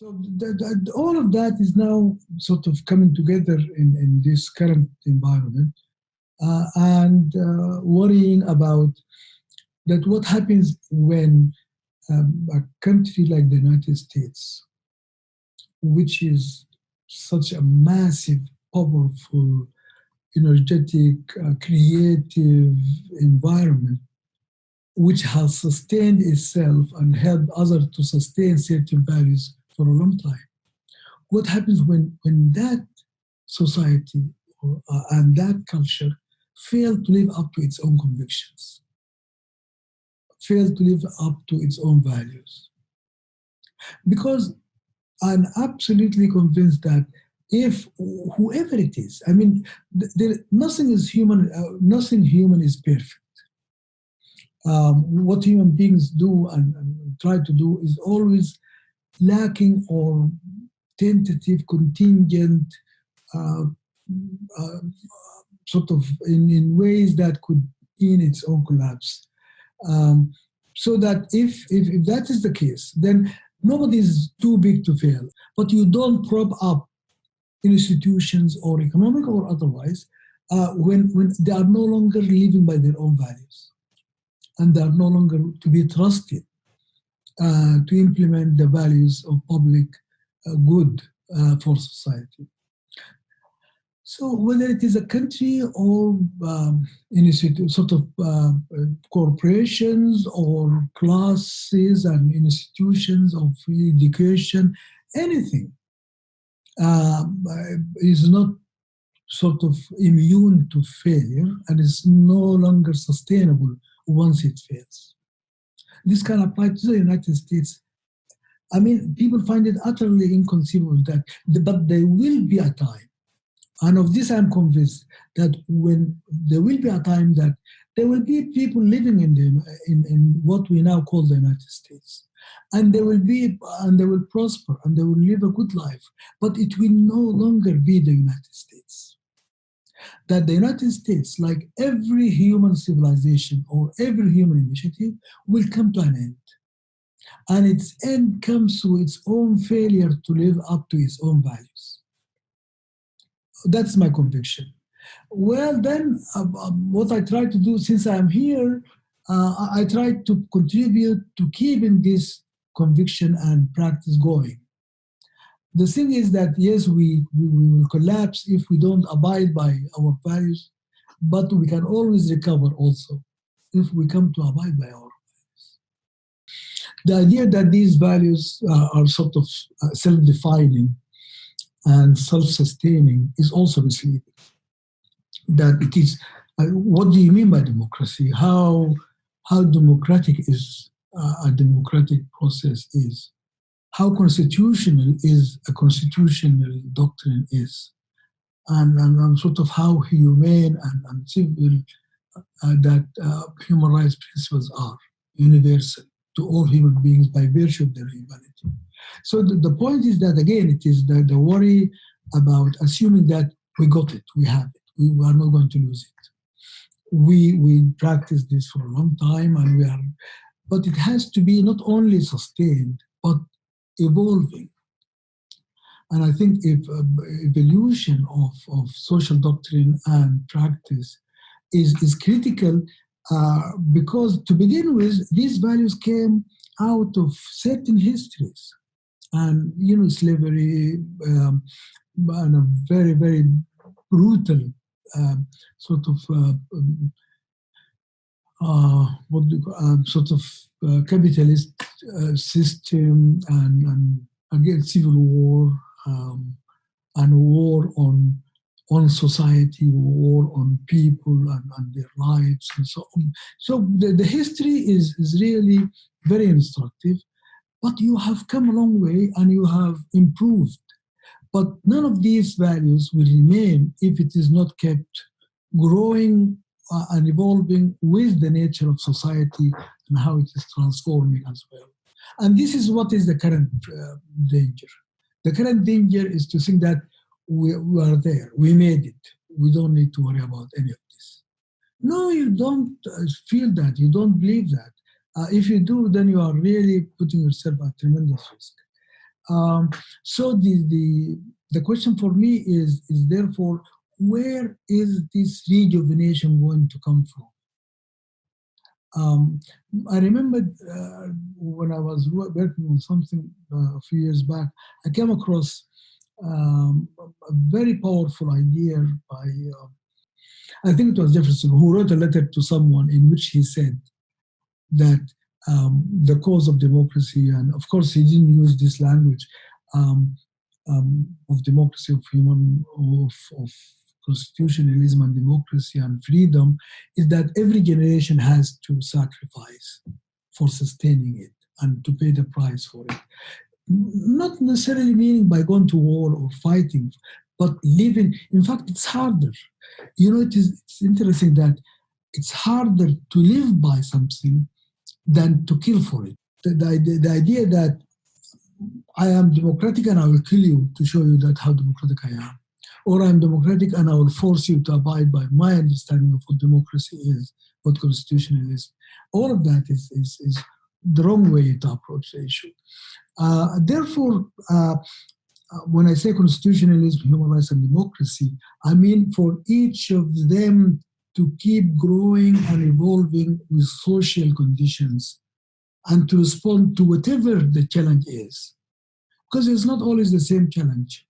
So all of that is now sort of coming together in this current environment and worrying about that what happens when a country like the United States, which is such a massive, powerful, energetic, creative environment, which has sustained itself and helped others to sustain certain values for a long time. What happens when that society and that culture fail to live up to its own convictions, fail to live up to its own values? Because I'm absolutely convinced that if whoever it is, I mean, nothing is human, nothing human is perfect. What human beings do and try to do is always lacking or tentative, contingent, uh, uh, sort of in ways that could in its own collapse. Um, so that if that is the case, then nobody is too big to fail. But you don't prop up institutions or economic or otherwise when they are no longer living by their own values and they are no longer to be trusted to implement the values of public good for society. So whether it is a country or sort of corporations or classes and institutions of education, anything uh, is not sort of immune to failure and is no longer sustainable once it fails. This can apply to the United States. I mean, people find it utterly inconceivable that, but there will be a time, and of this I'm convinced, that when there will be a time that there will be people living in what we now call the United States, and they will prosper and they will live a good life, but it will no longer be the United States. That the United States, like every human civilization or every human initiative, will come to an end. And its end comes to its own failure to live up to its own values. That's my conviction. Well, then, what I try to do since I'm here, I try to contribute to keeping this conviction and practice going. The thing is that, yes, we will collapse if we don't abide by our values, but we can always recover also if we come to abide by our values. The idea that these values are sort of self-defining and self-sustaining is also misleading. That it is, what do you mean by democracy? How democratic is a democratic process is? How constitutional is a constitutional doctrine is? And sort of how humane and civil that human rights principles are universal to all human beings by virtue of their humanity. So the point is that, again, it is the worry about assuming that we got it, we have it, we are not going to lose it. We practice this for a long time, and but it has to be not only sustained, but evolving. And I think if evolution of social doctrine and practice is critical because to begin with, these values came out of certain histories. And, slavery and a very, very brutal sort of capitalist system and again civil war and war on society, war on people and their lives and so on. So the history is really very instructive, but you have come a long way and you have improved. But none of these values will remain if it is not kept growing and evolving with the nature of society and how it is transforming as well. And this is what is the current danger. The current danger is to think that we are there, we made it, we don't need to worry about any of this. No, you don't feel that, you don't believe that. If you do, then you are really putting yourself at tremendous risk. So the question for me is therefore, where is this rejuvenation going to come from? Um, I remember when I was working on something a few years back, I came across a very powerful idea by, I think it was Jefferson, who wrote a letter to someone in which he said that the cause of democracy, and of course he didn't use this language um, of democracy, of constitutionalism and democracy and freedom, is that every generation has to sacrifice for sustaining it and to pay the price for it. Not necessarily meaning by going to war or fighting, but living. In fact, it's harder. You know, it's interesting that it's harder to live by something than to kill for it. The idea that I am democratic and I will kill you to show you that how democratic I am, or I'm democratic and I will force you to abide by my understanding of what democracy is, what constitution is. All of that is the wrong way to approach the issue. Therefore, when I say constitutionalism, human rights, and democracy, I mean for each of them to keep growing and evolving with social conditions and to respond to whatever the challenge is. Because it's not always the same challenge.